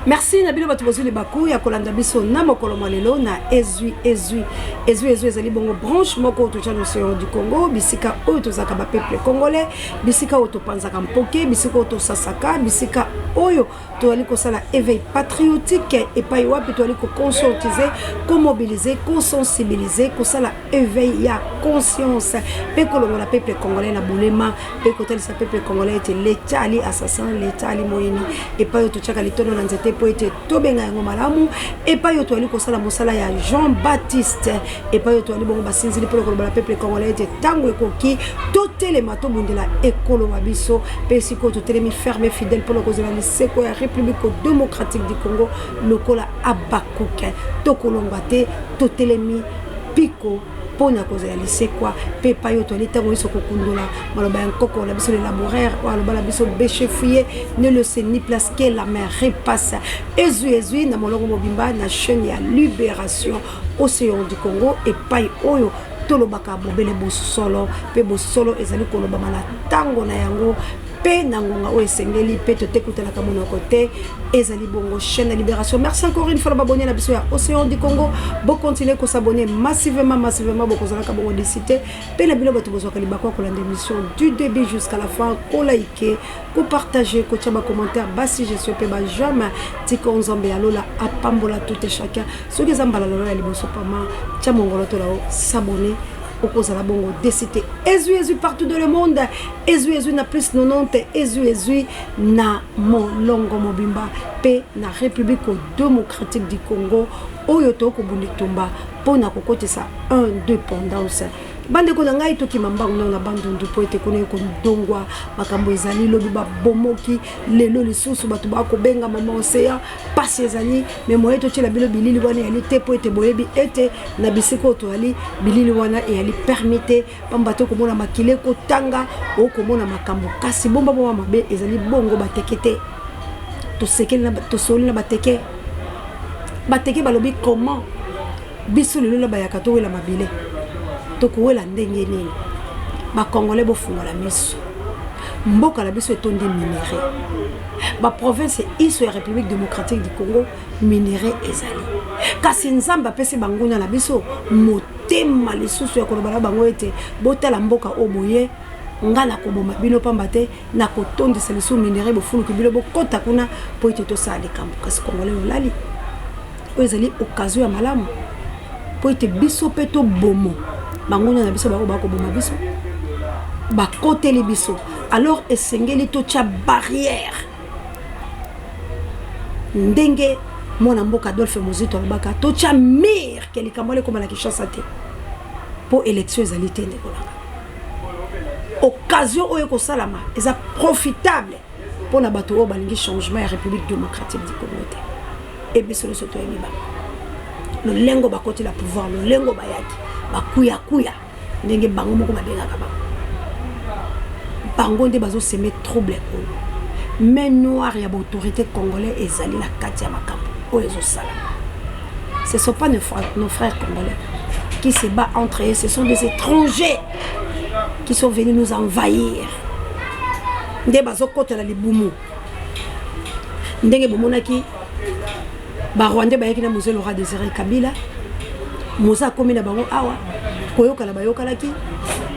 Merci Nabilo Batubozu le Bakou ya kolanda biso na mokolo malelo na ezui ezali bongo branche moko to chano seyo du Congo bisika oyo tozaka ba peuple congolais bisika oyo to panzaka mpoke bisika oyo to sasaka bisika oyo to ali ko sala éveil patriotique et pa wapi to ali ko conscientiser, ko mobiliser, ko sensibiliser, ko sala éveil ya conscience pe kolongola peuple congolais na bolema pe kotel sa peuple congolais était l'état ali assassin l'état ali moyeni et pa yo to chaka litono na nzete po ete tobenga yango malamu et pa yo to ali ko sala mosala ya Jean-Baptiste et pa yo to ali bongo basinzili po kolongola peuple congolais était tango ekoki to telema to bundela ekolo wabiso pe siko to telemi ferme fidèle pour le kozela liseko ya République démocratique du Congo lokola abakuke to kolongate to telemi piko pona kozela lisekwa pe pa yo to ali tango iso kokundola maloba nkoko la biso le laboraire wala bala biso béchefuye ne le sait ni place que la mer repasse ezui na molongo mobimba na chaîne ya libération océan du Congo et pai oyo tolobaka bobele bosolo pe bosolo ezali koloba na tango na yango pe nangonga o esengeli pe totekuta ka mono côté ezali bongo chaîne de libération. Merci encore une fois d'abonner à la biso ya Océan du Congo. Bon continuer ko s'abonner massivement beaucoup zala ka bongo déciter pe na bilo bato bozo ka libako ko la émission du début jusqu'à la fin ko liker ko partager ko tia ba commentaire basi je suis pe ba jamais tiko nzambe alola apambola tout et chacun ce que zambala la liboso pama tia mongolo to lao s'abonner okozala bongo décité ezui partout dans le monde ezui na plus 90 ezui na molongo mobimba pe na République démocratique du Congo oyo to ko bunditumba pona ko kotisa indépendance bande ko ngai to ki mambango na bandundu po ete ko ne ko ndongwa makambo ezali lobi ba bomoki lelo lisusu batu ba ko benga mama océan passe ezali mais moye to tshela bilo bilili wana ya lite po ete boyebi ete na bisiko to ali bilili wana e ali permettre pamba to ko mona makile ko tanga o ko mona makambo kasi bomba mabe ezali bongo batekete to sekeli na to soli na bateke balobi comment biso lelo ba yakato wela mabile tokuwela ndenge nini ba congolais bofungola miso mboka la biso etondi minerai ba province iso ya République démocratique du Congo minerai ezali kasi nzamba pesi banguna la biso motema lisusu ya kolobala bango ete botala mboka oboye ngana ko boma bino pamba te na kotondisa lisu minerai bofuluki bilo bokota kuna po ete to sala likambo kasi congolais olali ezali occasion ya malamu po ete biso peto bomo bangona na biso bako boma biso bakoteli biso alors esengeli to tcha barrière ndenge mwana mboka Adolphe Muzito alobaka to tcha mire ke likambo koma na Kinshasa te po élection ezali te ndeko nanga occasion oyo ko salama eza profitable pour na bato oyo balingi changement ya République démocratique du Congo te et biso le soto yemi ba le lengo bakoti la pouvoir le lengo bayaki bakuya ndenge bango moko babengaka bango nde bazo semer trouble oyo mais noir ya autorité congolais ezali na kati ya makambo oyo ezosala. Ce sont pas nos frères congolais qui se battent entre eux, ce sont des étrangers qui sont venus nous envahir. Nde bazo kotela libumu ndenge bomonaki ba Rwandais bayaki na Mosée Laurent Désiré Kabila moza komi na bango awa koyoka la bayokalaki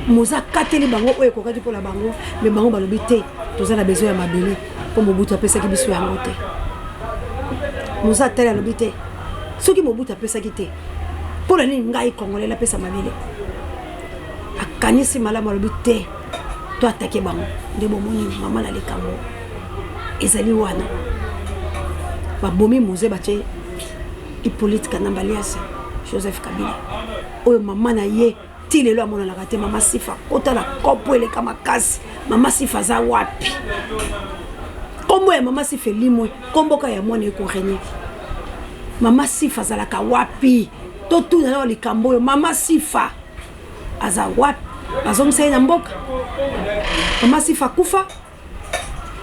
moza kateli bango oyo kokaki pour la bango mais bango balobi te toza na besoin ya mabele po Mobutu apesaki biso yango te moza tele alobi te soki Mobutu apesaki te po la nini ngai congolais la pesa mabele akanisi malamu alobi te to atake bango nde bomoni mama na likambo ezali wana babomi moze bache Hippolyte Kanamba alias Joseph Kabila oyo mama na ye tilelo amona la kate mama sifa kota la kopo ele kama kasi mama sifa za wapi kombo ya mama sifa limwe komboka ya mwana eko renye mama sifa za la ka wapi to tuna na likambo oyo mama sifa aza wapi bazomsai na mboka mama sifa kufa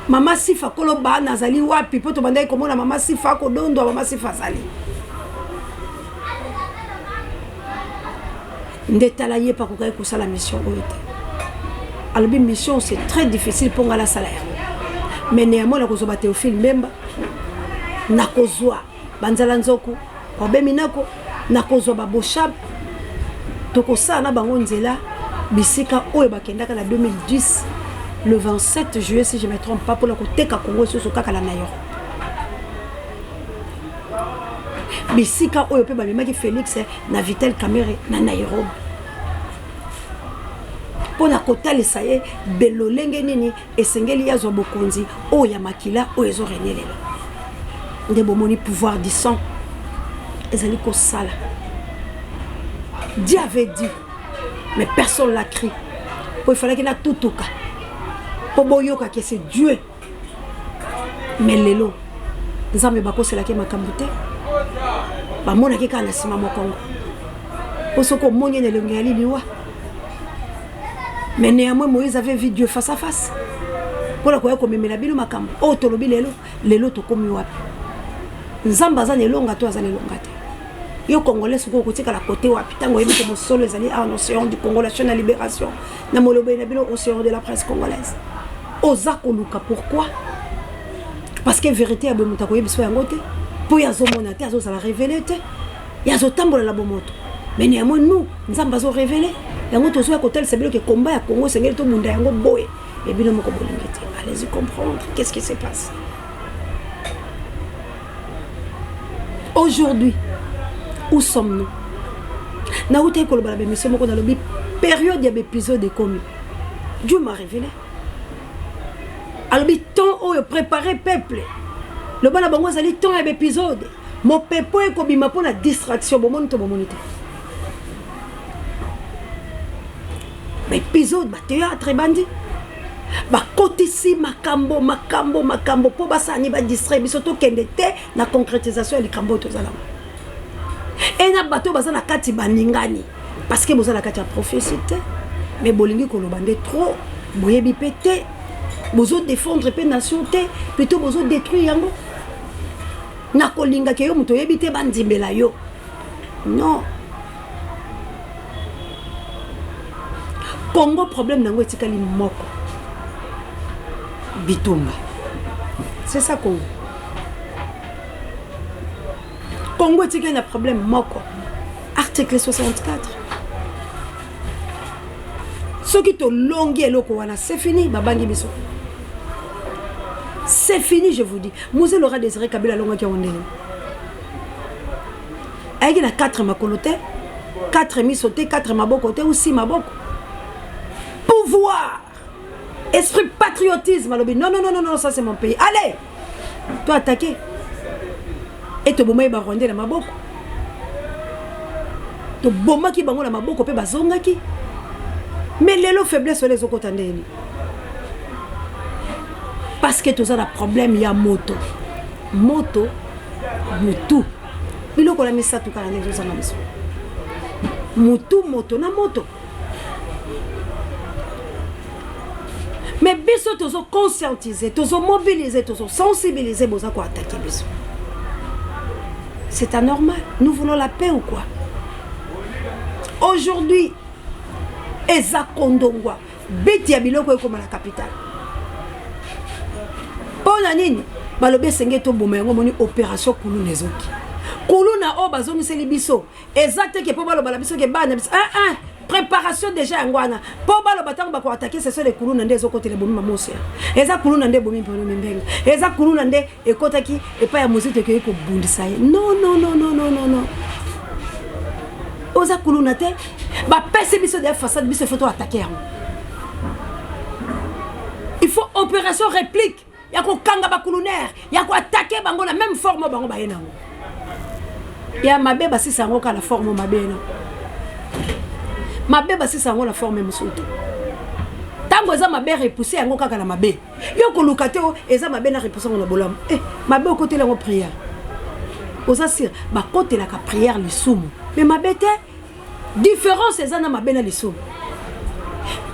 mama sifa koloba nazali wapi poto bandai komona mama sifa ko dondo mama sifa zali ndetala ye pa kokai ko sala mission oyote alobi mission c'est très difficile pour ngala salaire mais néanmoins la kozoba Théophile Mbemba nakozwa banzala nzoku obeminako nakozwa baboshab tokosala na bango nzela bisika oyo bakendaka na 2010 le 27 juillet si je me trompe pas pour la koteka Congo soso kaka la Nairobi bisika oyo pe bamemaki Félix na Vitel Kamerhe na Nairobi pour la kotalisa ye belolenge nini esengeli yazwa bokonzi oyo ya makila oyo ezorenelela nde bomoni pouvoir du sang ezali kosala. Dieu avait dit mais personne l'a crié il fallait qu'il y ait tout cas pour boyoka que c'est Dieu mais lelo nzambe bakoselaki makambo te bamonaki kaka na nsima mokongo po soki omoni na elongi ya liliwa mais néanmoins Moïse avait vu Dieu face à face pour la koya komemela bino makambo oyo tolobi lelo tokomi wapi nzambe aza na elonga to aza na elonga te yo congolais soko kotikala côté wapi tango yebi ko solo ezali en océan du Congo la chaîne de libération na molobe na bino océan de la presse congolaise oza koluka pourquoi parce que vérité ya bomuta ko yebi so yango te po ya zomona te azo sala révéler te ya zo tambola la bomoto mais néanmoins nous nzamba azo révéler yango to so ya kotel c'est bien que combat ya Congo sengeli to munda yango boye et bino moko bolingete allez-y comprendre qu'est-ce qui se passe aujourd'hui. Où sommes-nous? Naouté Kolobala, monsieur Moko, dans le période, il y a des épisodes de commis. Dieu m'a révélé. Alors, temps où préparer peuple. Le bon abongo, ça dit temps il y a des épisodes. Mon peuple est comme il m'a pour la distraction. Bon, mon monité. Mais épisode, théâtre, bandit. Bah, côté ici, makambo, pour basani, bah, distrait, mais surtout qu'il y a la concrétisation du cambo, tout ça là. Et na bateau baza na kati baningani parce que boza na kati ya prophétie mais bolingi kolobande trop boyebi pété bozo défendre pe nation te plutôt bozo détruire yango na kolinga ke yo muto yebi te bandimbela yo non Congo problème nango etikali moko bitumba c'est ça Congo Congo est un problème moko. Article 64. Ce qui te longue et c'est fini, babangi biso. C'est fini, je vous dis. Mouzé l'aura désiré Kabila longa qui on est. Il y a 4 makolote, 4 misoté, 4 mabokote ou 6 maboko. Pouvoir, esprit patriotisme. Non, ça c'est mon pays. Allez, toi attaquer. Et te boma ba rwanda na maboko to boma ki bango na maboko pe bazonga ki mais lelo faiblesse les okotandeni parce que tous a problème ya moto mutu biloko la misa tu kana ndezo zanga miso moto na moto mais biso tozo conscientiser tozo mobiliser tozo sensibiliser boza ko attaquer biso. C'est anormal. Nous voulons la paix ou quoi? Aujourd'hui, Eza Kondongwa, Beti Abiloko est comme la capitale. Pour la nini, Balobe Sengeto Bomengo moni opération Koulou Nezoki. Koulou na o bazoni selibiso. Exact que pour Baloba la biso ke bana biso. Préparation déjà ngwana. Pour Baloba tango ba ko attaquer ce sont les Koulou nande zo côté les bomi mamosia. Eza Koulou nande bomi pour membenga. Eza Koulou nande e kotaki e pa ya mozite ke ko bundisa. Non. Oza Koulou nate ba pese biso de façade biso photo attaquer. Il faut opération réplique. Ya ko kanga ba kulunaire, ya ko attaquer bango la même forme bango ba yenango. Ya mabeba si sango ka la forme mabena. Mabeba si sango la forme musutu. Tango eza mabe repousser yango kaka na mabe. Yo ko lukate o eza mabe na repousser na bolam. Mabe o côté la prière. Oza sir ba côté la ka prière le soum. Mais mabe te différence eza na mabe na le soum.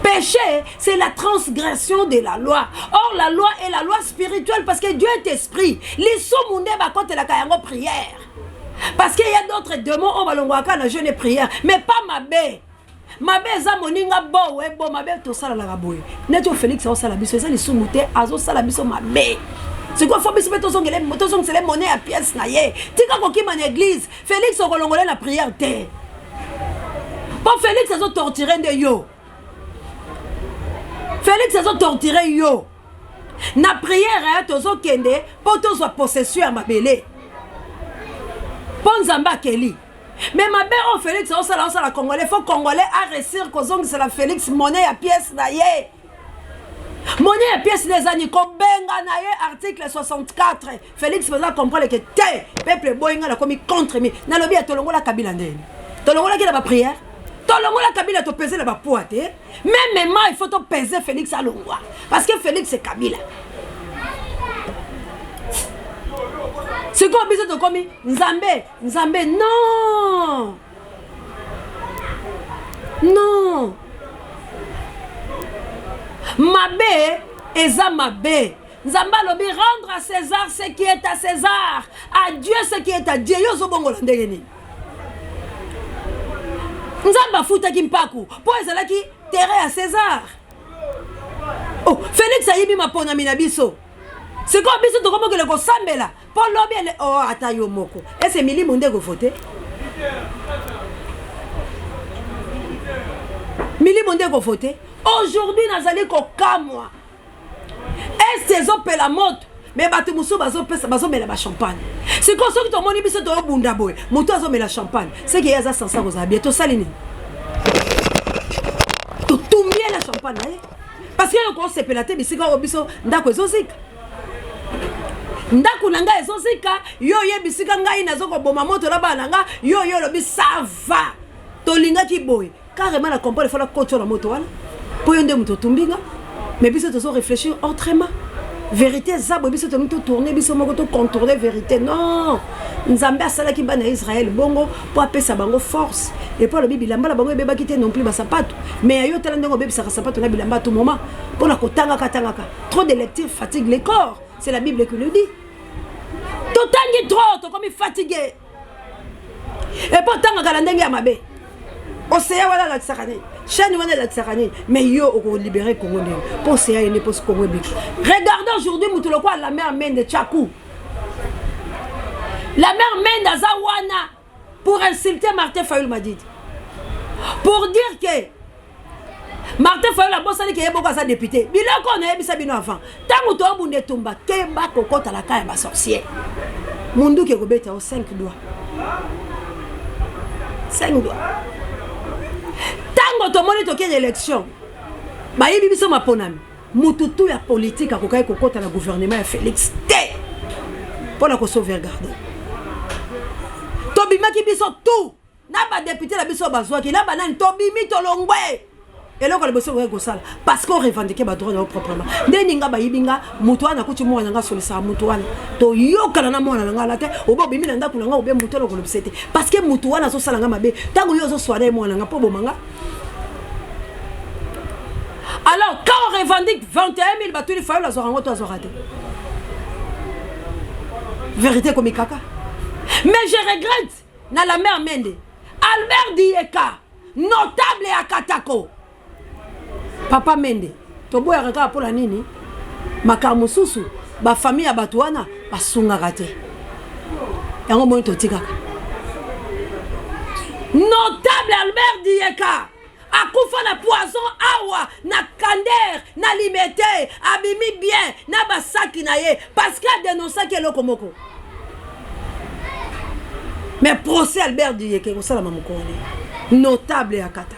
Péché, c'est la transgression de la loi. Or, la loi est la loi spirituelle parce que Dieu est esprit. Les soumounes va contre la kayango prière. Parce qu'il y a d'autres démons, on va l'envoyer dans jeûne et prière. Mais pas ma bé. Ma bé, ça moninga bo, ma bé, tout ça la rabouille. Neto Félix, ça la biso, ça les soumouté, azo ça la biso ma bé. C'est quoi, faut que c'est les monnaies à pièces. Tika koki man église. Félix au kolongolais la prière terre. Bon, Félix a torturé de yo. Félix a torturé yo. Na prière, tozo kende, pour tozo possession à ma belé. Bon Zamba Kelly. Mais ma belle, oh Félix, on la Congolais. Faut Congolais à réussir que c'est la Félix monnaie à pièces naïe. Monnaie à pièces des années, comme benga naïe, article 64. Félix faisait comprendre que té, peuple boinga la commis contre mi. Na lobi à Tolongo la Kabila ndene. Tolongo la qui la prière. Tolongo la Kabila te peser la poite. Même moi, il faut te peser Félix à Longwa. Parce que Félix c'est Kabila. C'est quoi besoin de commis? Nzambe, non! Non! Mabé, eza mabé. Nzamba lobi rendre à César ce qui est à César. À Dieu ce qui est à Dieu. Yo zo bongo landegeni. Nzamba futa kimpaku. Po ezala ki terre à César. Oh, Félix a yibi mapona minabiso. C'est quoi biso to comment que le kosambela? Pour lobi oh atayo moko. Et c'est mili monde go voter. Mili monde go voter. Aujourd'hui nazali ko kamwa. Et ces opé la moto. Mais batu muso bazo mela ba champagne. C'est comme ça que ton moni biso to bunda boy. Moto azo mela champagne. C'est que yaza sans ça vous a bientôt salini. To tumie la champagne parce que le conseil pelaté bisika obiso ndako ezozika. Ndako nanga ezozika yo bisika ngai nazoko boma moto la bananga yo lobi ça va. To linga ki boy. Carrément la comprendre il faut la contrôler la moto wana. Pour yende muto tumbinga. Mais biso to réfléchir autrement. Vérité zabo biso to muto tourner biso moko to contourner vérité non. Nzambe asala ki bana Israël bongo pour apesa bango force et pour le bilamba la bango beba kité non plus ba sapato mais ayo tala ndongo beba sa sapato na bilamba tout moment pour la kotanga katanga trop de lecture fatigue les corps c'est la Bible qui le dit totangi trop to comme fatigué et pour tanga kala ndenge ya mabe océan wala la tsakane chaîne wala la tsakane mais yo au libérer Congo pour océan et ne pour Congo bi regardez aujourd'hui mutulo kwa la mer Mende Tchakou. La mère Mende Zawana pour insulter Martin Fayulu Madid. Pour dire que Martin Fayulu la bosse qui est beaucoup à sa député. Il a qu'on a bisa bino avant. Tant que tu as bunde tumba, kemba kokota la caille ba sorcier. Mundu qui gobeta au 5 doigts. 5 doigts. Tant que tu as moni toke l'élection. Ba yebi biso maponami. Mututu ya politique a kokai kokota la gouvernement ya Félix T. Pour la sauvegarder. Tobima qui biso tout na ba député la biso bazwa qui na banane tobimi tolongwe et là ko le bosso ko sala parce qu'on revendiquer ba droit proprement ndeninga ba yibinga mutu ana kuti mwana nga solisa mutu wana to yokana na mwana nga la te obo bimi na ndaku nga obe mutu lo ko lebisete parce que mutu wana so sala nga mabe tango yo zo soirée mwana nga po bomanga. Alors quand on revendique 21 000 batuli fa la zorango to azorate vérité comme kaka. Mais je regrette, dans la mère Mende, Albert Dieka, notable à Katako. Papa Mende, Tobo Eraka pour la nini, Makamususu, ma famille à Batouana, à Sungarate. Et on monte au Tigaka. Notable Albert Dieka, à Koufa na poison, awa, na kander, na limité, abimi bien, na basaki na ye, parce qu'il a dénoncé que l'okomoko. Mais procès Albert Dieke, ça la maman connaît. Notable à Kata.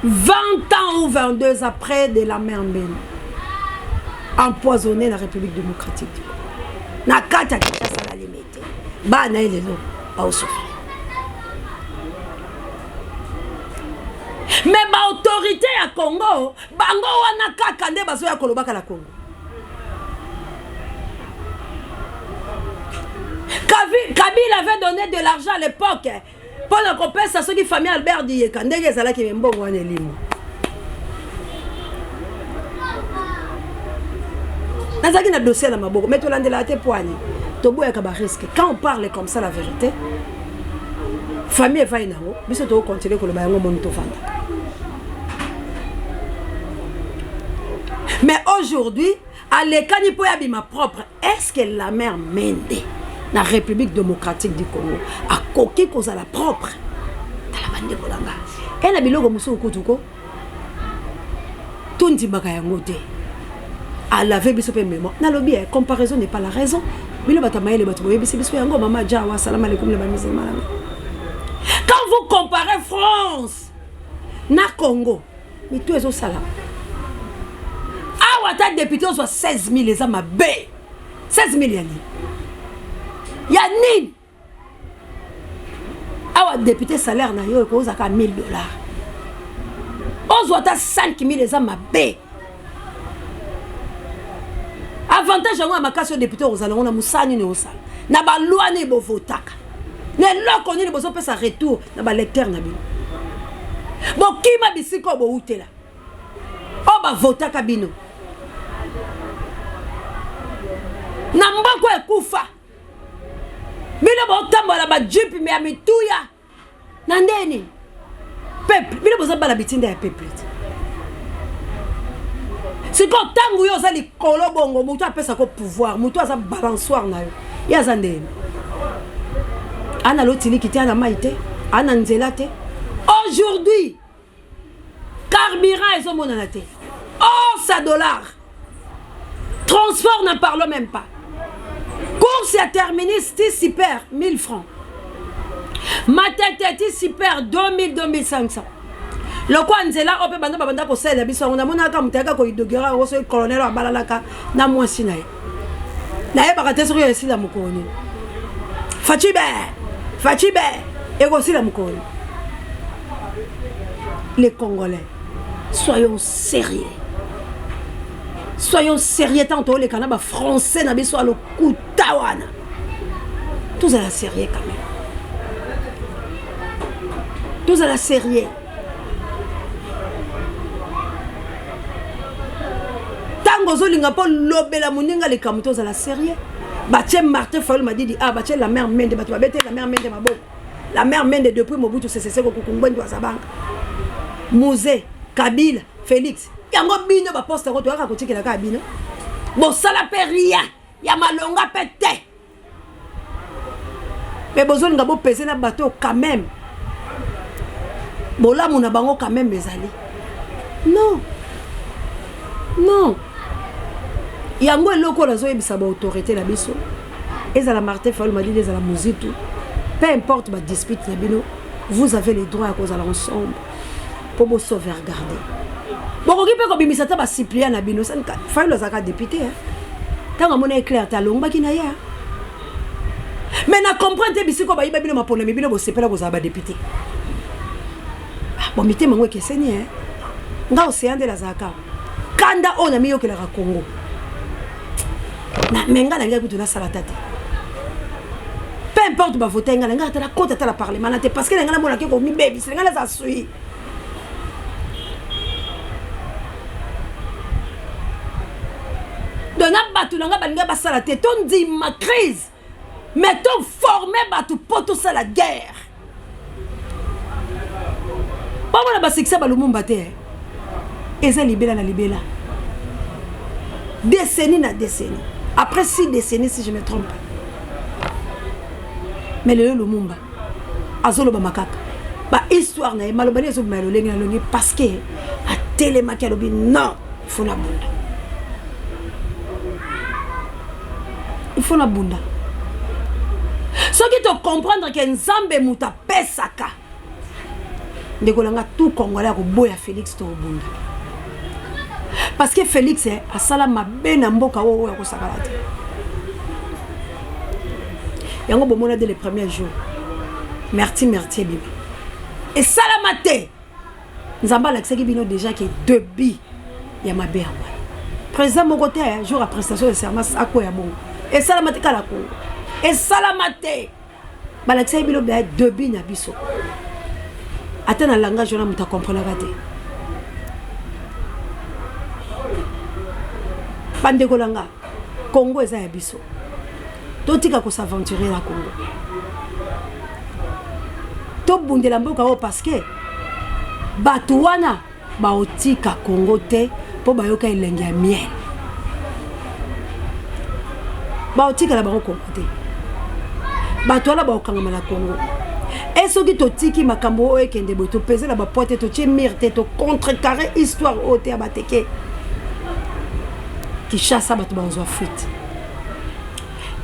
20 ans ou 22 après de la mère Mbeni. Empoisonné la République démocratique du Congo. Na Kata qui a la limite. Bah, na les autres, pas au souffrir. Mais ma autorité à Congo, bango wana kakande baso ya kolobaka la Congo. Kabila avait donné de l'argent à l'époque pour la compensation qui famille Albert Dieka. Ndenge zala ki mbongo wana elimo. Nazaki na dossier na maboko, mais to landela te poani. To boya ka ba risque. Quand on parle comme ça la vérité, famille va inango, biso to continuer ko le bayango mon to fanda. Mais aujourd'hui à l'écani pour ma propre est-ce que la mère Mende la République démocratique du Congo a coqué cause à la propre dans la bande bolanga elle a biloko muso kutuko tundi baka yango te à laver biso pe mémoire na lobby comparaison n'est pas la raison bilo batamaele bato boye biso yango mama jawa salam alaikum les musulmans. Quand vous comparez France na Congo mais tout est au salam ah ta député soit 16 000 les ama B 16 000 yani yani ah député salaire na yo ko zaka $1000 on soit 5 000 les ama B avantage yango makasi député aux allons na musani ne osala na ba loi ne bo votaka ne loko ni bozo pesa retour na ba lecteur na bino bon kima bisiko bo utela o ba votaka bino na mbako ekufa bino bo tambola ba jeep me amituya na ndeni peuple bino bozo bala bitinda ya peuple c'est quand tango yo za likolo bongo mutu apesa ko pouvoir mutu aza balançoire na yo ya za ndeni ana lotili kiti ana maite ana nzela te aujourd'hui carburant ezo monana te $11 transport n'en parlons même pas course à terminus super 1000 francs matete super 2000 2500 le quoi nzela ope banda banda ko sela biso on a monaka mutaka ko idogera o so colonel abalalaka na mwasi na ye na ye bakate so yesi la mukoni Fachibe et aussi la mukoni. Les Congolais soyons sérieux tantôt les Canada français na biso le kutawana tous à la sérieux quand même tous à la sérieux. Zolinga po lobela muninga les kamutos à la série Batie Martin Fayol m'a dit ah batie la mère Mende batu babete la mère Mende maboko la mère Mende depuis Mobutu CCC ko kukumbwendi wa sabanga Musée Kabila Félix yango bino ba poste ko to ka kotikela ka bino bon sala pe rien ya malonga pete mais bozolinga bo peser na bateau quand même bola muna bango quand même bezali non yango eloko la zoyebisa ba autorité la biso ezala Martin Fayol m'a dit ezala muzitu peu importe ba dispute na bino vous avez les droits à cause à ensemble pour vous sauvegarder bon ko kipe ko bimisa ta ba Cyprien na bino ça Fayol zaka député tanga mona éclair ta longba ki na ya mais na comprendre bisiko ba yiba bino mapona bino bo sepela ko za ba député bon mité mango keseni nga océan de la zaka kanda ona miyo ke la Congo na menga na ngaku tuna salatati peu importe ba voter nga nga ta compte ta la parlement na te parce que nga na mona ke ko mi baby c'est nga la za sui dona batu nga balinga ba salate ton di ma crise mais ton formé batu poto ça la guerre ba mona ba siksa ba lumumba te eza libela na libela décennie na décennie après 6 décennies si je me trompe mais le Lumumba azolo ba makaka ba histoire na malobani zo malo lengi na longi parce que a telema ke lobi non il faut la bunda ce qui te comprendre que nzambe muta pesaka ndekolanga tout congolais ko boya Félix to bunda parce que Félix a salama bena mboka wo ya kosakala te yango bomona dès les premiers jours merci bibi et salama te nzamba la kisaki bino déjà que debi ya mabe ya wa président mon côté jour à prestation de serment ako ya bon et salama te kala ko et salama te bala kisaki bino ba debi na biso atana langage na muta comprendre te bande kolanga Congo eza ya biso totika ko s'aventurer na Congo to bundela mboka o parce que batu wana ba otika Congo te po bayoka elenge ya miel ba otika la ba kokote ba to la ba okanga na Congo et ce qui to tiki makambo e kende bo to peser la ba porte to tie mirte to contrecarrer histoire au te abateke qui chasse ba to ba en fuite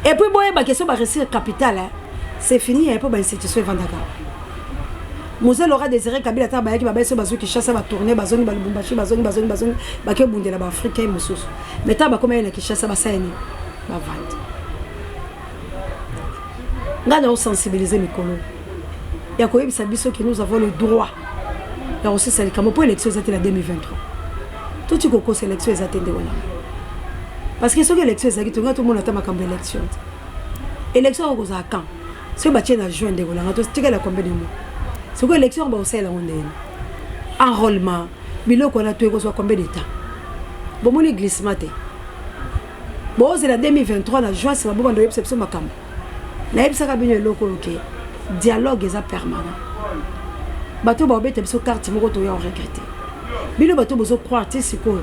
et puis boye ba question ba réussir capital hein c'est fini et puis ba institution Vandaka Moselle aura désiré Kabila ta ba yaki ba beso bazo qui chasse ba tourner bazoni ba lubumbashi bazoni ba ke bundela ba africain mususu mais ta ba comme elle qui chasse ba saini ba vente ngana o sensibiliser mikolo ya koyebisa biso que nous avons le droit ya aussi ça comme pour élection za la 2023 tout tu koko sélection za tende wana parce que ce que l'élection za ki to ngato mona ta makambo élection élection ko za quand ce ba tient na juin de wana ngato tika la combien de mois ce que l'élection ba osela onde enrôlement biloko na to ko so combien de temps bon mon glissement te bon c'est la 2023 na juin c'est ba bo ndo yebisa makambo na yebisa ka bino eloko ke dialogue est permanent bato ba obete biso carte moko to ya regretter bino bato bozo croire ti siko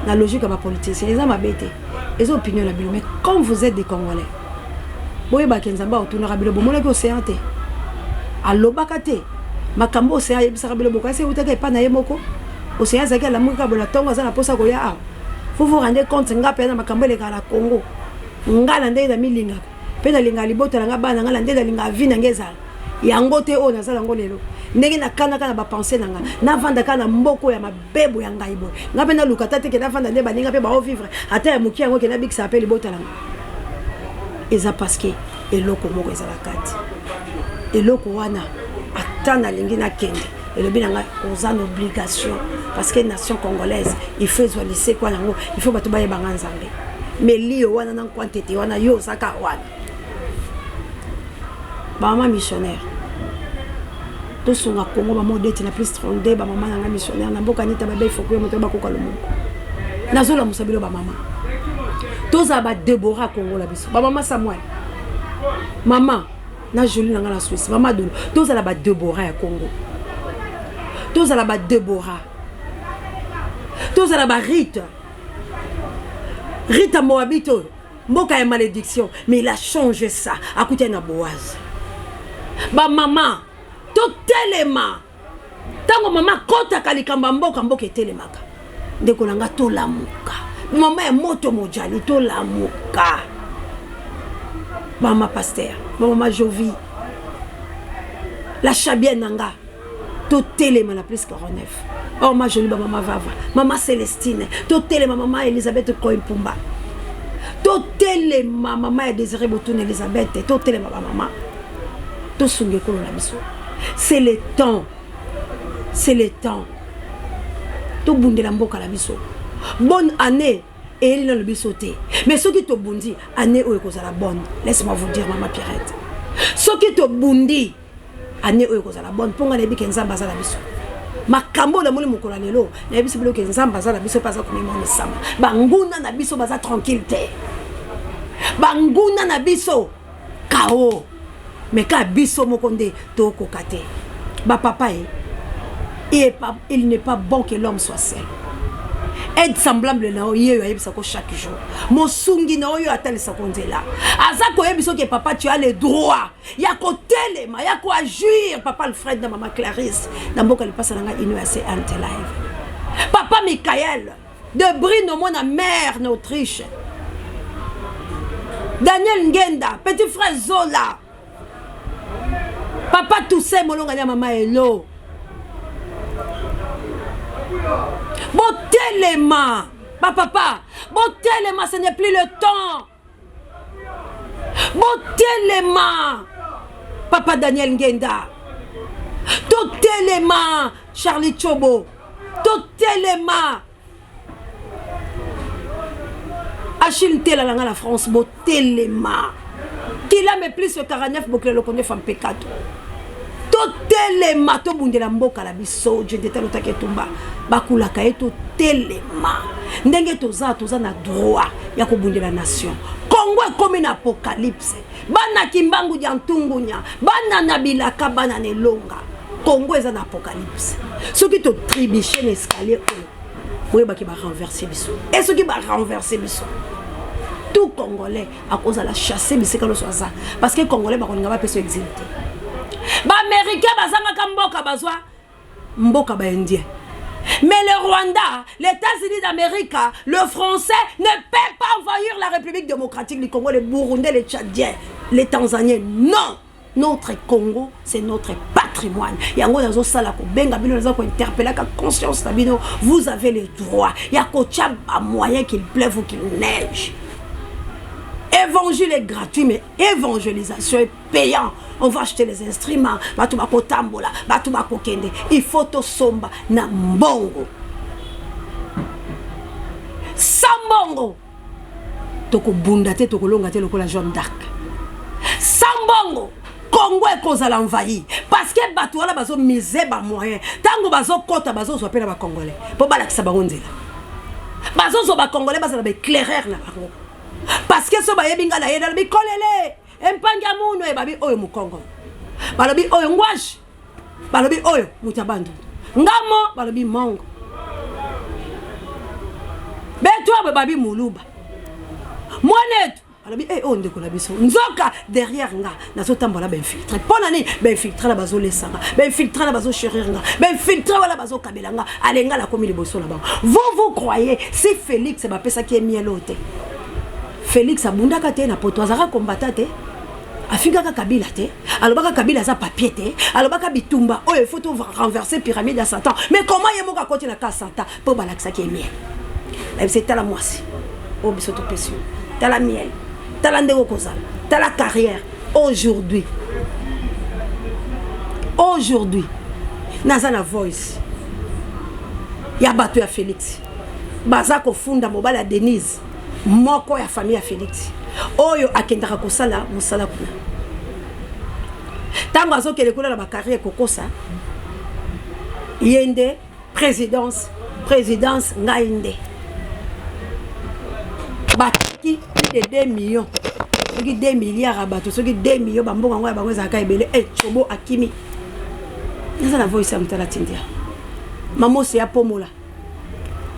na logique ba politicien les ama bete les opinions la bino mais quand vous êtes des Congolais boye ba kenzamba otunaka bilo bomona ko océan te alobaka te makambo océan yebisa ka bilo bokase utaka pa na yemoko océan zaka la muka bona tonga za na posa ko ya a vous vous rendez compte ngape na makambo le kala Congo ngala ndenda milinga pe na linga libota nga bana ngala ndenda linga vina ngezala yango te o nazala ngo lelo ndenge na kanaka na ba penser nanga na vanda kana mboko ya mabebo ya ngai boy ngape na lukata te ke na vanda nde baninga pe ba o vivre ata ya muki yango ke na bikisa appel libota nanga eza parce que eloko moko eza la kati eloko wana atana lingi na kende elobi nanga oza na obligation parce que nation congolaise il faut zoalise kwa nango il faut bato baye banga nzambe mais liyo wana na kwantete wana yo saka wana maman missionnaire tout son à Congo maman odete na plus 32 ba maman nga missionnaire na mboka nita ba be foko moto ba koka lomo nazola musabilo ba maman toza ba Deborah Congo la biso ba maman Samuel maman na Jolie na la Suisse maman dolo toza la ba Deborah ya Congo toza la ba Deborah toza la ba Rita Moabito mboka ya malédiction mais il a changé ça à côté na Boaz ba maman to telema tango mama kota kalikamba mboka etelemaka ndeko nanga to lamuka mama ya moto mojali to lamuka mama pasteur mama Jovi la chabienne nanga to telema na plus 49 oh ma jolie ba mama Vava mama Célestine to telema mama Elisabeth Koimpumba to telema mama ya Désiré Botune Elisabeth to telema ba mama to sunge ko la biso c'est le temps to bundela mboka la biso bonne année et il ne le bisoté mais ce qui te bundi année où est la bonne laisse-moi vous dire maman Pierrette ce qui te bundi année où est la bonne ponga lebi kenzamba za la biso makambo la moli mokola lelo na biso bilo kenzamba za la biso pas za komema ni sama banguna na biso baza tranquillité banguna na biso kao mais ka biso mokonde to kokate ba papa il n'est pas bon que l'homme soit seul être semblable na oyo yebisa ko chaque jour mosungi na oyo atalisa konzela aza ko yebiso que papa tu as le droit ya ko telema ya ko agir papa Alfred na maman Clarisse na mboka le passa nga inuase ante live papa Michael de Brino mon mère d'Autriche Daniel Ngenda petit frère Zola papa Toussaint molonga ya maman Hello Botelema papa Botelema ce n'est plus le temps Botelema papa Daniel Ngenda Totelema Charlie Chobo Totelema Achille Tela la France Botelema qu'il a me plus le 49 boucle le connaît femme pecado Totelema to bundela mboka la biso je détalo taketumba bakula kaeto telema ndenge toza na droit ya ko bundela nation Congo comme une apocalypse bana kimbangu ya ntungunya bana nabilaka bana nelonga Congo est un apocalypse ceux qui te tribicher l'escalier oui ba ki ba renverser biso et ceux qui ba renverser biso tout Congolais à cause de la chasser, mais c'est quand soit ça. Parce que les Congolais, on n'a pas pu s'exiler. Les Américains, mboka ba indien. Mais le Rwanda, les États-Unis d'Amérique, le français ne peut pas envahir la République démocratique du Congo, les Burundais, les Tchadiens, les Tanzaniens. Non! Notre Congo, c'est notre patrimoine. Il y a un conscience. Vous avez les droits. Il y a un moyen qu'il pleuve ou qu'il neige. Évangile est gratuit, mais évangélisation est payant. On va acheter les instruments. Il faut tout somba na mbongo. Sambongo. Toko bundate, toko longate, loko la Jeanne d'Arc. Sambongo. Congo est cause à l'envahir. Parce que Batouala bazo misé ba moyen. Tango bazo kota bazo so pena ba Congolais. Po bala kisa ba onzela. Bazo so ba Congolais bazo ba éclaireur na bango. Parce que so ba yebinga na yeda bi kolele. Empanga muno e babi oyo mu Congo. Balobi oyo ngwash. Balobi oyo mutabandu. Ngamo balobi mongo. Betwa babi muluba. Monetu alors eh on décolle biso nzoka derrière nga nazotambola ben filtre ponani ben filtre la bazo lesanga ben filtre la bazo chérir nga ben filtre wala bazo kabela nga alenga la komi liboso la ba vous croyez si Félix ba pesa ki mielote Félix abundaka te na poto azaka combattant te afingaka Kabila te alobaka Kabila za papier te alobaka bitumba oh il faut tout renverser pyramide à Satan mais comment yemoka koti na ka Satan po balakisa ki miel c'est la moisi oh biso to pesio t'as la miel t'as la carrière. Aujourd'hui, Nazana Voice, il y a battu à Félix. Bazako funda mobala Denise, moko ya famille à Félix. Oyo akendaka kosala musala kuna. Tango azoke le kula na carrière kokosa. Yende présidence ngainde. Baki de 2 millions. Ce qui 2 milliards à battre, ce qui 2 millions, bambou ngwa bango zaka ebele et chobo akimi. Nza na voice amtala tindia. Mamo se ya pomola.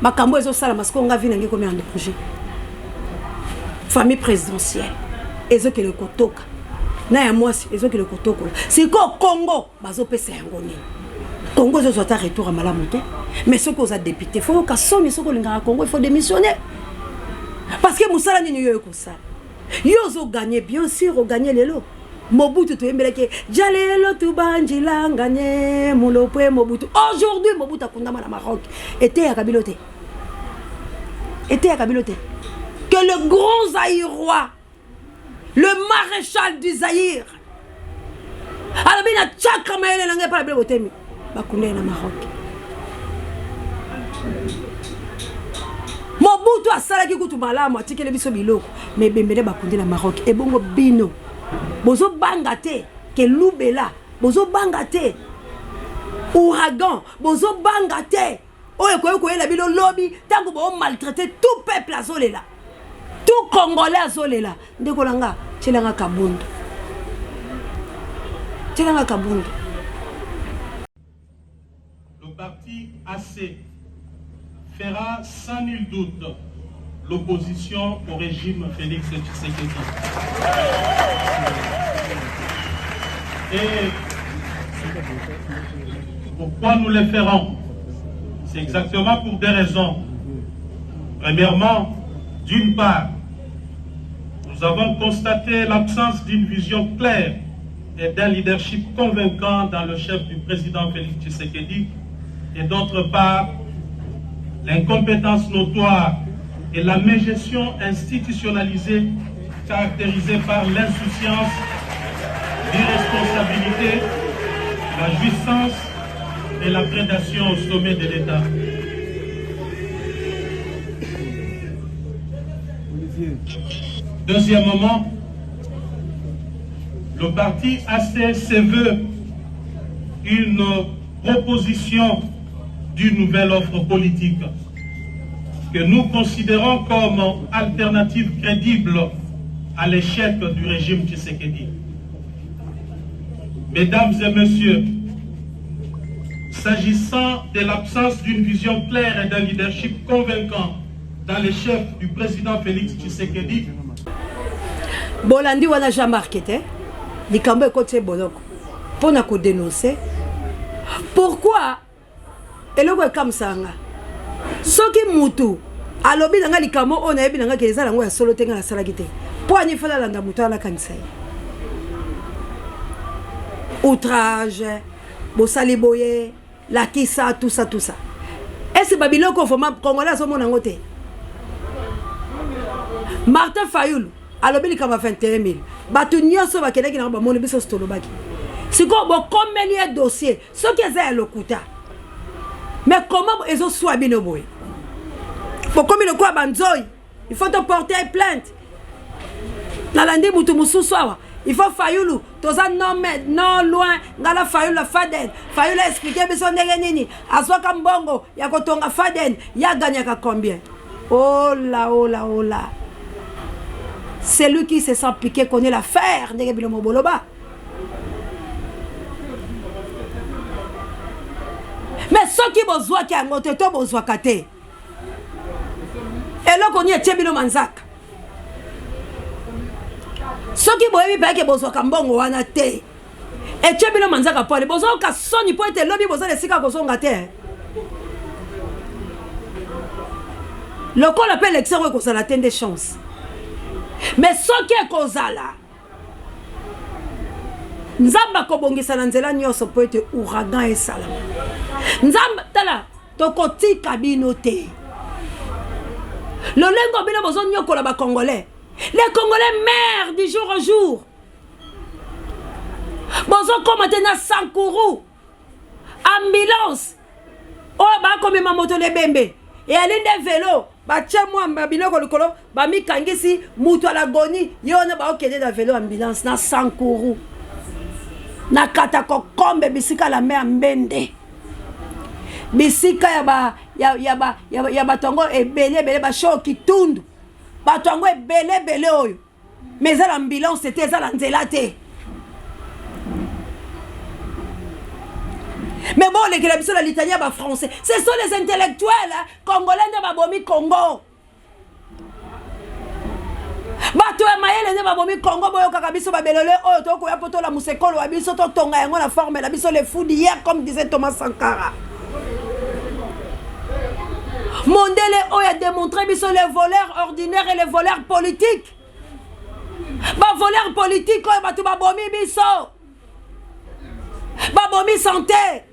Makambo ezo sala masko nga vi nangi combien de projets. Famille présidentielle. Ezo ke le kotoka. Na ya mwasi ezo ke le kotoko. Siko Congo bazo pesa yango nini. Congo ezo zota retour à malamu te. Mais ce que vous a député, faut ka soni soko linga Congo, il faut démissionner. Parce que Moussala n'y a pas ça. Yozo gagné, bien sûr, gagné les lots. Mobutu, tu es que Jalelo, tu banjila, gagné, Moulopé, Mobutu. Aujourd'hui, Mobutu a condamné la Maroc. Était à Kabiloté. Que le grand Zaïrois, le maréchal du Zaïre, alors bien, Tchakra Maël n'a pas la beauté, Bakoundé na Maroc. Mobutu a salaki kutu malamu atikele biso biloko mais bembele bakundi na Maroc et bongo bino bozo bangate ke lubela bozo bangate ouragan bozo bangate oye ko la bilo lobby tango bo maltraiter tout peuple azolela tout congolais azolela ndeko langa tshilanga kabundu le parti AC fera sans nul doute l'opposition au régime Félix Tshisekedi. Et pourquoi nous le ferons? C'est exactement pour deux raisons. Premièrement, d'une part, nous avons constaté l'absence d'une vision claire et d'un leadership convaincant dans le chef du président Félix Tshisekedi, et d'autre part, l'incompétence notoire et la mégestion institutionnalisée caractérisée par l'insouciance, l'irresponsabilité, la jouissance et la prédation au sommet de l'État. Deuxièmement, le parti AC se veut une proposition d'une nouvelle offre politique que nous considérons comme alternative crédible à l'échec du régime Tshisekedi. Mesdames et messieurs, s'agissant de l'absence d'une vision claire et d'un leadership convaincant dans les chefs du président Félix Tshisekedi. Bolandi wana Jean-Marc te likambo ekote boloko pona ko dénoncer pourquoi eloko ekamsanga soki mutu alobi nanga likambo ona yebi nanga keleza lango ya solo tenga na salaki te po ani fala landa mutu ala kanisa outrage bosali boye la kisa tout ça est-ce babiloko format congolais azo mona ngote Martin Fayulu alobi likamba 21 000 batu nyonso bakeleki na bamoni biso stolobaki siko bokomeli ya dossier soki eza ya lokuta mais comment ezo swa bino boye bokomi lokwa banzoi il faut te porter plainte nalandi mutu mususu awa il faut Fayulu toza non loin ngala Fayulu la Faden Fayulu a expliqué biso ndenge nini azwaka mbongo ya kotonga Faden ya gagnaka combien oh là c'est lui qui se sent piqué connaît l'affaire ndenge bilomo boloba mais soki bozwa ki yango te to bozwa kate eloko ni etie bino manzaka soki boyebi pe ke bozwa kambongo wana te etie bino manzaka pole bozwa ka soni po ete lobi bozwa lesika kozonga te lokola pe l'élection ekozala te nde chance mais soki ekozala nzamba kobongisa na nzela nyonso po ete ouragan esalama nzamba tala tokotika bino te lolengo bino bozo nyokola ba congolais les congolais meurent du jour au jour bozo komate na Sankuru ambulance oyo bakomema moto lebembe et alinde vélo batie mwa biloko likolo bamikangisi mutu ala goni yona baokende na vélo ambulance na Sankuru na katako kombe bisika la mer mbende bisika ya batongo ebele ba shoki tundu batongo ebele oyo mais à l'ambulance c'était ça la nzela te mais bon les gars la litanie ba français ce sont les intellectuels congolais de babomi Congo bato ya mayele ne babomi Congo boyo kaka biso babelole oyo to ko ya poto la musekolo wa biso to tonga yango na forme la biso les fous d'hier comme disait Thomas Sankara Mondele oyo a démontré biso les voleurs ordinaires et les voleurs politiques ba voleurs politiques oyo bato babomi biso babomi santé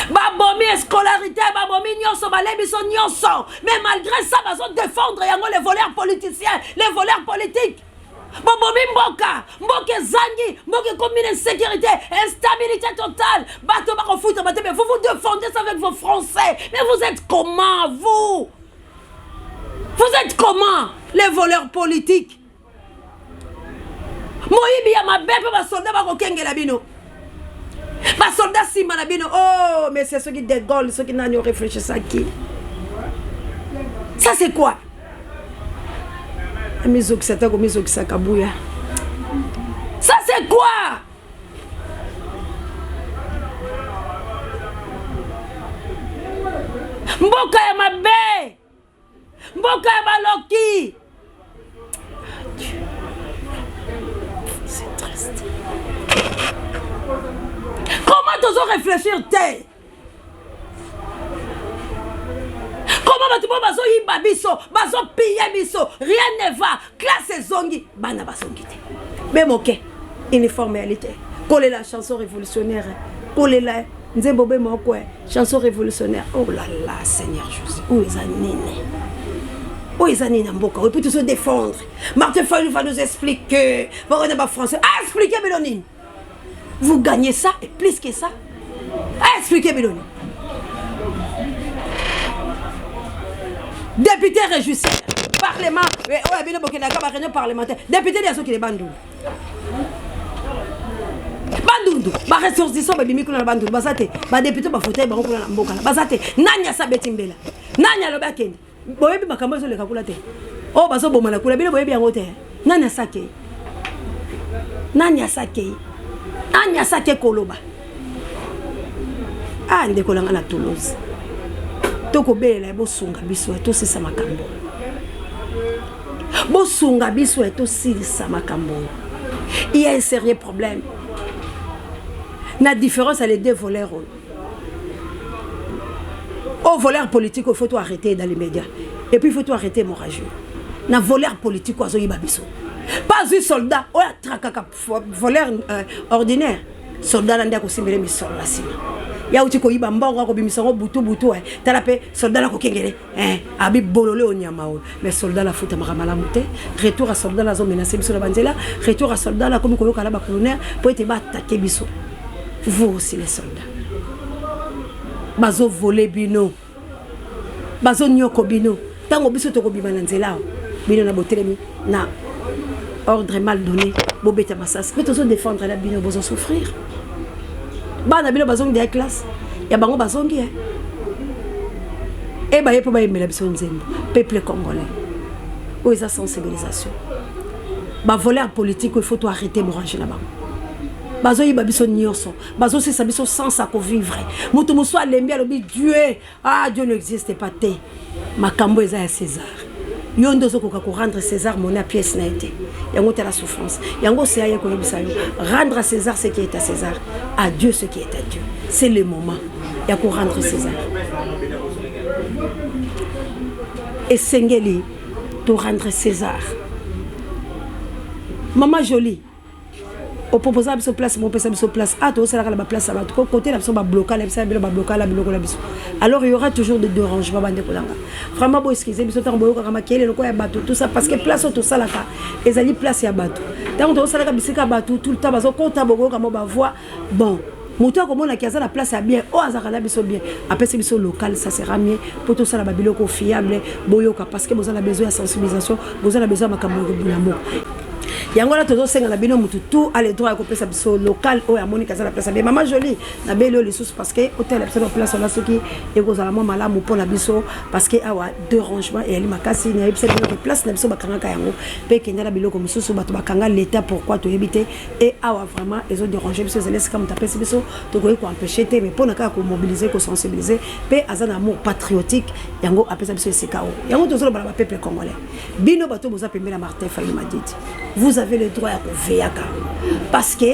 babomi scolarité babomi nyonso balebiso nyonso mais malgré ça bazo défendre yango les voleurs politiciens les voleurs politiques babomi mboka zangi mboka commune insécurité instabilité totale bato bakofuta bato mais vous vous défendez ça avec vos français mais vous êtes comment vous êtes comment les voleurs politiques moyibi ya mabepe basoldat bakokengela bino basoldat sima na bino oh mais c'est ceux qui dégolent ceux qui n'ont pas réfléchi ça qui ça c'est quoi ça c'est quoi mboka ya mabe mboka ya baloki c'est triste comment t'oses réfléchir te comment bato bo bazo yiba biso bazo piller biso rien ne va classe zongi bana bazongi te même ok uniformalité coller la chanson révolutionnaire coller la nzembo be moko chanson révolutionnaire oh là là Seigneur Jésus où est Anine où est Anine mboka on peut se défendre Martin Fayulu va nous expliquer va on est français expliquer Belonine vous gagnez ça et plus que ça expliquer Belonine député réjouisseur parlement ouais bien bokena ka réunion parlementaire député des qui les bandou ba ressources ba bimi kuna bandou bazate ba député ba fauteuil ba kuna mboka bazate nanya sa betimbela nanya lo bakende boyebi makambo zo le kakula te oh bazo bomala kula bile boyebi yango te nanya sake anya sake koloba ndeko langa na Toulouse toko bela bo sunga biso to sisa makambo bo sunga biso to sisa makambo. Il y a un sérieux problème. La différence elle est deux voleurs. Au voleur politique il faut tout arrêter dans les médias et puis il faut tout arrêter morageux. Na voleur politique ozo yiba biso. Pas un soldat ou un voleur ordinaire. Soldat ndia ko simbele misolo la sima. Ya uti ko yiba mbongo ko bimisongo butu butu tala pe soldat la ko kengele abi bolole onyama o mais soldat la futa makamala muté retour à soldat la zo menacer biso la banzela retour à soldat la comme ko yoka la ba colonel pour être ba attaquer biso. Vous aussi les soldats. Bazo voler bino. Bazo nyoko bino. Tango biso to ko bima na nzela bino na botelemi na ordre mal donné bobeta masas mais toujours défendre la bino bozo souffrir. Bana bino bazongi de classe ya bango bazongi et ba yepo ba yemela biso nzembo peuple congolais où est la sensibilisation ba voleur politique il faut tout arrêter moranger là-bas bazo yiba biso nyonso bazo sisa biso sans à vivre mutu muso alembi alobi Dieu Dieu n'existe pas te makambo eza ya César yondo zokoka ko rendre César mon pièce na été yango te la souffrance yango c'est aye ko yebisa yo rendre à César ce qui est à César, à Dieu ce qui est à Dieu. C'est le moment ya ko rendre César et sengeli to rendre César. Maman jolie au proposable sur place mon pesa sur place to sala la place à battre côté la personne va bloquer la personne va bloquer la bloquer la biso. Alors il y aura toujours des dérangements bande ko langa vraiment bo excuser biso tant boyo ka makele le ko ya bateau tout ça parce que place to sala ka ezali place ya bateau tant to sala ka bisika bateau tout le temps bazo konta bogo ka mo ba voix bon moto ko mona ki azala place ya bien o azaka la biso bien après c'est biso local ça sera mieux pour tout ça la babiloko fiable boyoka parce que vous avez besoin de sensibilisation vous avez besoin makambo bulamo. Yango la tozo senga na bino mutu tout a le droit à kopesa biso local o ya moni kaza la place bien maman jolie na belo les sous parce que hôtel la place là ce qui est cause la mama malamu pour la biso parce que awa deux rangements et elle makasi na yebisa bino place na biso bakanga ka yango pe kenda la biloko mususu bato bakanga l'état pourquoi to yebite et awa vraiment ils ont dérangé biso zelesi comme tapesi biso to ko empêcher te mais pour na ka ko mobiliser ko sensibiliser pe azana amour patriotique yango apesa biso sekao yango tozo le bala peuple congolais bino bato boza pembela Martin Fayulu Madidi. Vous avez le droit à veiller parce que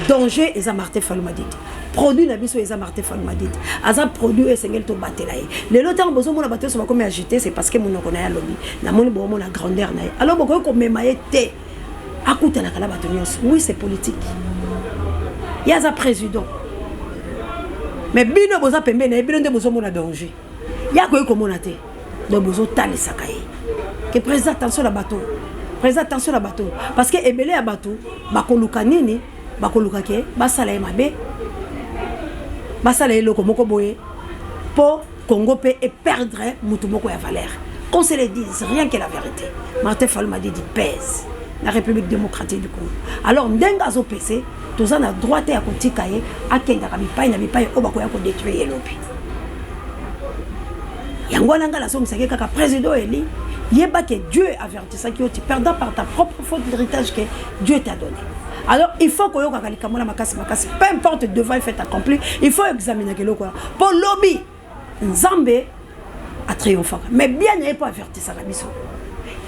danger est à Martin Fayulu Madidi. Produit n'abiso est à Martin Fayulu Madidi. Aza produit est sengel to batelaye. Le longtemps besoin mon bateau soit comme agité c'est parce que mon connaît lobby. Na moni bon mon la grandeur na. Alors beaucoup comme memaye té. Akuta na kala bateau oui c'est politique. Il y a un président. Mais bino boza pembe na bino de besoin mon danger. Il y a quoi comme on a té. Donc besoin tali sakaye. Que président attention la bateau. Président attention la bateau parce que ebele ya bateau bakoluka nini bakoluka ke basala e mabe basala eloko moko boye pour Congo peut perdre mutu moko ya valeur qu'on se le dise rien que la vérité. Martin Fayulu Madidi pèse la République démocratique du Congo alors ndenga zo pèse toza na droite ya kotika ye akenda ka bipai na bipai o bako ya ko détruire lobi yango nanga la somme c'est kaka président eli Yeba que Dieu avertit ça que tu perdras par ta propre faute l'héritage que Dieu t'a donné. Alors il faut que peu importe le devoir fait accompli, il faut examiner que quoi. Pour lobby, Nzambe a triomphé. Mais bien il n'y a pas averti ça la biso.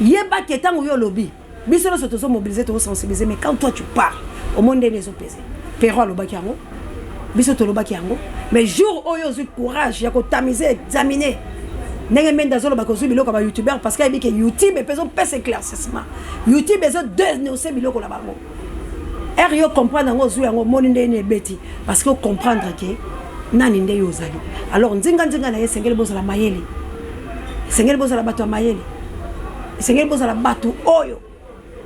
Yeba que tant que lobby, biso se tous mobiliser, tous sensibiliser, mais quand toi tu parles, au monde des opposés. Pero lo bakiango, biso to lo bakiango, mais jour où il y a courage, il y a tamiser, examiner. N'est même dans le bakosu biloko ba youtubeur parce qu'il dit que YouTube est besoin de éclaircissement. YouTube besoin de dénoncer biloko la bango. Erio comprendre ngo zu yango moni ndene beti parce que comprendre que nani nde yozali. Alors nzinga na yesengeli boza la mayele. Sengeli boza la bato mayele. Sengeli boza la bato oyo.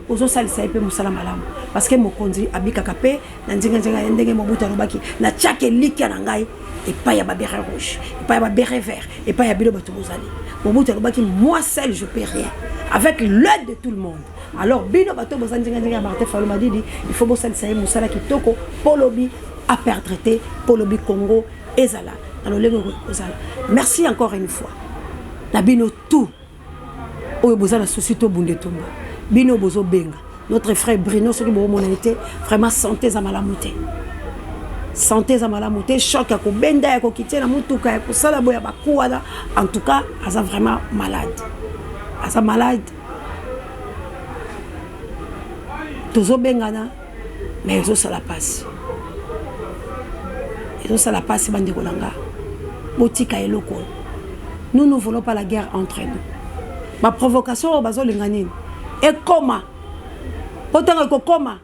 Ozo salisa epe musala malamu parce que mokonzi abika kapé na nzinga ndenge mobuta lobaki na chake liki na ngai. Et pas y a béret rouge, et pas y a béret vert, et pas y a bilo batubozali. Mon bout de moi seul je paie rien, avec l'aide de tout le monde. Alors bilo batubozali Martin Fayulu Madidi, il faut bosser ça musala kitoko pour lobby à perdre traité pour lobby Congo et Zala. Alors merci encore une fois. La bino tout. Oyo bozala société bundetumba. Bino bozo benga. Notre frère Bruno ce qui bon été vraiment santé za malamuté. santé za malamu te choc ya kobenda ya kokite na mutuka ya kosala boya bakuwana en tout cas aza vraiment malade aza malade tozobengana mais ezosala pasi bandeko na nga botika eloko nous ne voulons pas la guerre entre nous ma provocation bazolinga nini ekoma otanga ekokoma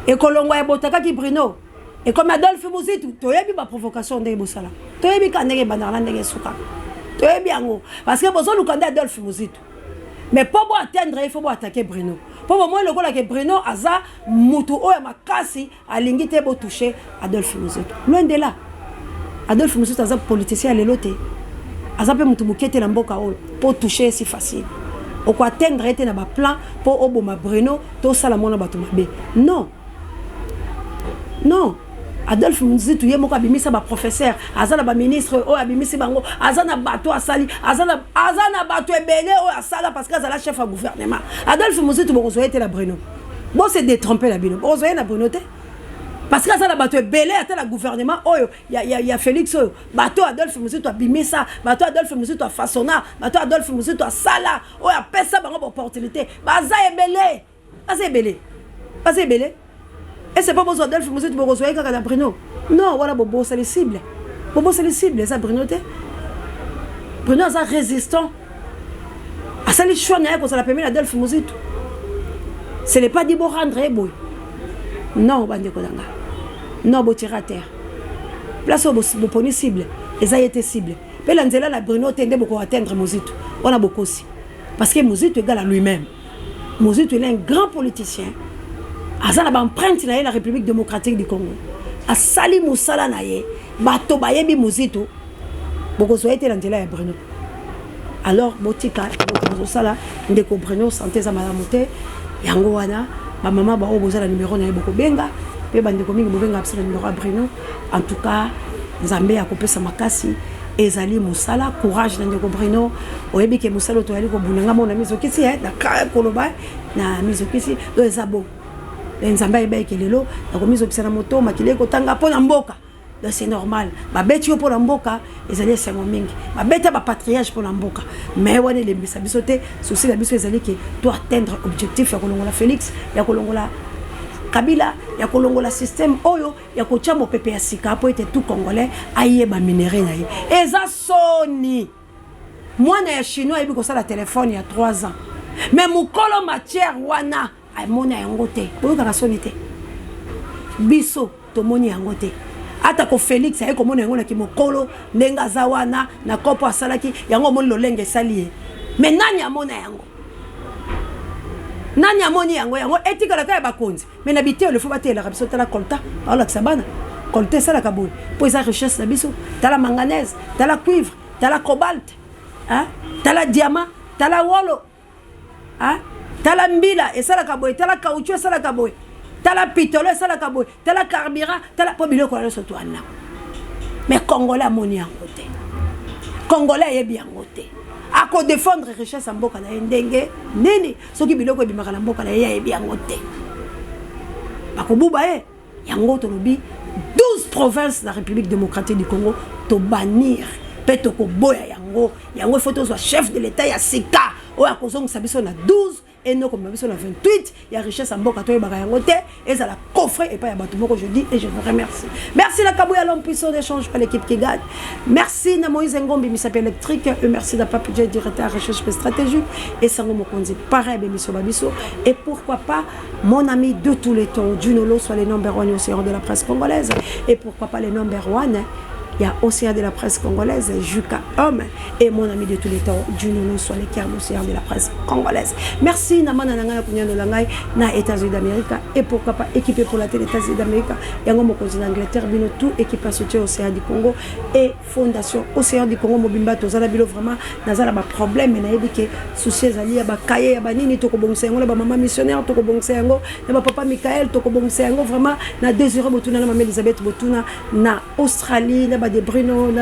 ekolongwa ya botakaki Bruno et comme Adolphe Muzitu toyebi ba provocation ndenge bosala toyebi ka ndenge bandana ndenge suka toyebi yango parce que bozo lukanda Adolphe Muzitu mais pour bo atteindre il faut bo attaquer Bruno pour moi le gola que Bruno aza mutu oya makasi alingi te bo toucher Adolphe Muzitu loin de là Adolphe Muzitu aza politicien lelote aza pe mutu bukete na mboka oyo pour toucher si facile au quoi atteindre était na ba plan pour oboma Bruno to sala mona batu mabe non Adolphe Muzitu ye moko abimisa ba professeur azana ba ministre o abimisi bango azana bato asali azana bato ebele o asala parce que azala chef à gouvernement Adolphe Muzitu boko zoete la Bruno bon c'est détromper la Bruno boko zoete na Bruno te parce que azana bato ebele ata la gouvernement oyo ya Félix oyo bato Adolphe Muzitu abimisa bato Adolphe Muzitu façonna bato Adolphe Muzitu sala o ya pesa bango opportunité baza ebele et c'est pas besoin Adolphe Muzitu pour rejoindre Kaka Bruno. Non, voilà, Bobo, c'est les cibles. Bobo, c'est les cibles, ça, Bruno. Bruno, c'est résistant. Ah, ça, les choix, qu'on s'en a permis Adolphe Muzitu. Ce n'est pas dit pour rendre, boy. Non, Bande Kodanga. Non, pour tirer à terre. Place au bon cible. Et ça a été cible. Mais l'Anzela, la Bruno, tendait beaucoup à atteindre Muzitu. On a beaucoup aussi. Parce que Muzitu est égal à lui-même. Muzitu est un grand politicien. Azana ba empreinte na la République démocratique du Congo. A sali musala na ye, bato bayebi Muzitu. Boko zoete na ndela ya Bruno. Alors botika boko sala ndeko Bruno santé za malamu te. Yango wana ba mama ba oboza la numéro na ye boko benga, pe bandeko mingi bobenga absala numéro ya Bruno. En tout cas, Nzambe akopesa makasi ezali musala courage na ndeko Bruno. Oyebi ke musala to yali ko bunanga mona mizokisi na ka koloba na mizokisi do ezabo. Nzamba ebeke lelo nakomizo kisana moto makile ko tanga pona mboka c'est normal babeti yo pona mboka ezali sengo mingi babeta ba patriarche pona mboka mais wane le bisa bisote souci la biso ezali ke doit atteindre objectif ya kolongola Félix ya kolongola Kabila ya kolongola système oyo ya kochamo pepe ya sika po ete tout congolais ayeba minéraux na ye eza soni mwana ya chinois ebi ko sala téléphone ya 3 ans mais mukolo matière wana mona yango te boyoka soni te biso tomoni yango te ata ko Félix aye komona yango na kimokolo ndenga za wana na kopo asalaki yango moni lolenge sali mais nani amona yango nani amoni yango etika la kaya bakonzi mais na bitelo faut batela biso tala kolta ala kisabana kolta sala kaboy po eza richesse na biso tala manganèse tala cuivre tala cobalt hein tala diamant tala wolo hein tala mbila esalaka boy tala caoutchouc esalaka boy tala pitolo esalaka boy tala carburant tala po biloko na soto wana mais congolais amoni yango te congolais yebi yango te ako défendre richesse en mboka na ndenge nini soki biloko ebimaka na mboka na yebi yango te bakobuba yango tolobi 12 provinces de la République démocratique du Congo to bannir peto ko boya yango photo soit chef de l'état ya sika o akozong sabiso na 12 et non comme na 28 il y a richesse en mboka to yebaka yango te et ça la coffre et pas ya bato moko je dis et je vous remercie. Merci la Kabouya l'homme puissant d'échange par l'équipe qui gagne. Merci na Moïse Ngombi Misape électrique et merci na Papi J directeur recherche et stratégie et Sango Mokonzi pareil Bemiso Babiso et pourquoi pas mon ami de tous les temps Junolo soit les number 1 océan de la presse congolaise et pourquoi pas les number 1 il y a Océan de la presse congolaise, Juka Homme, et mon ami de tous les temps, Junolo, soit les cœurs Océan de la presse congolaise. Merci, Namana Nangana Kunyano Langay, na États-Unis d'Amérique, et pourquoi pas équipé pour la télé États-Unis d'Amérique, Yango Mokozi d'Angleterre, Bino, tout équipe à soutien Océan du Congo, et Fondation Océan du Congo, Mobimba, Tozala Bilo, vraiment, Nazala, ba problème, mais naïbike, soucis, Ali, Yaba Kaye, Yaba Nini, Toko Bongsengo, la maman missionnaire, Toko Bongsengo, Yaba papa Michael, Toko Bongsengo, vraiment, na désiré Botuna, la maman Elisabeth Botuna, na Australie, des Bruno,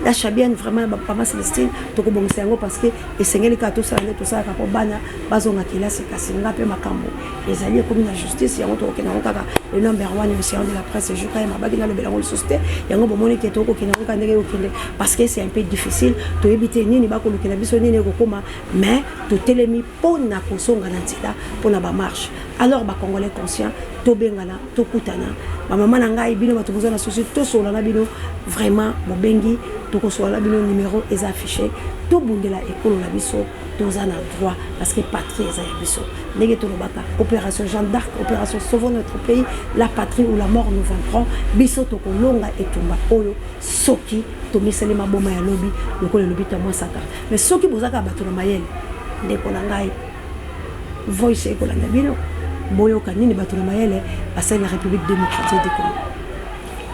la chabienne vraiment papa Célestine tokobongisa yango parce que esengeli ka to sala to sala ko bana bazonga kilasi kasi ngape makambo ezali comme la justice yango to okena kaka le number 1 au séance de la presse je quand même abaki na le belango société yango bomoni ke to okena ko ndenge okende parce que c'est un peu difficile to éviter nini bako lukela biso nini ko koma mais to telemi pona kosonga na nzela pona ba marche alors ba congolais conscient to bengana to kutana ba mama na ngai bino bato bozana société to sola na bino vraiment bobengi to ko sola bino numéro est affiché to bundela ekolo na biso toza na droit parce que patrie est à biso ndenge to lobaka opération Jeanne d'Arc opération sauvons notre pays la patrie ou la mort nous vaincront biso to ko longa etumba oyo soki to miseli maboma ya lobi lokole lobi ta moi saka mais soki bozaka bato na mayele ndeko na ngai voice ekolanda bino boyoka nini bato na mayele basali la République démocratique du Congo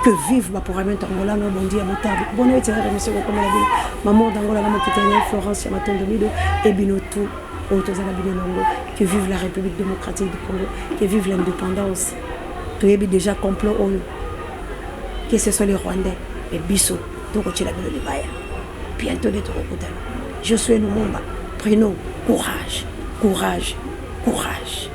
que vive ma pour amener Angola no bondi à motable bon et tirer monsieur comme la ville maman d'Angola na mokitene Florence ya matondo mido et binotu autozala bino longo que vive la République démocratique du Congo que vive l'indépendance to yebi déjà complot oyo que ce soit les Rwandais et biso to ko tshela bino libaya bientôt de to kokutana je suis Lumumba prenons courage courage courage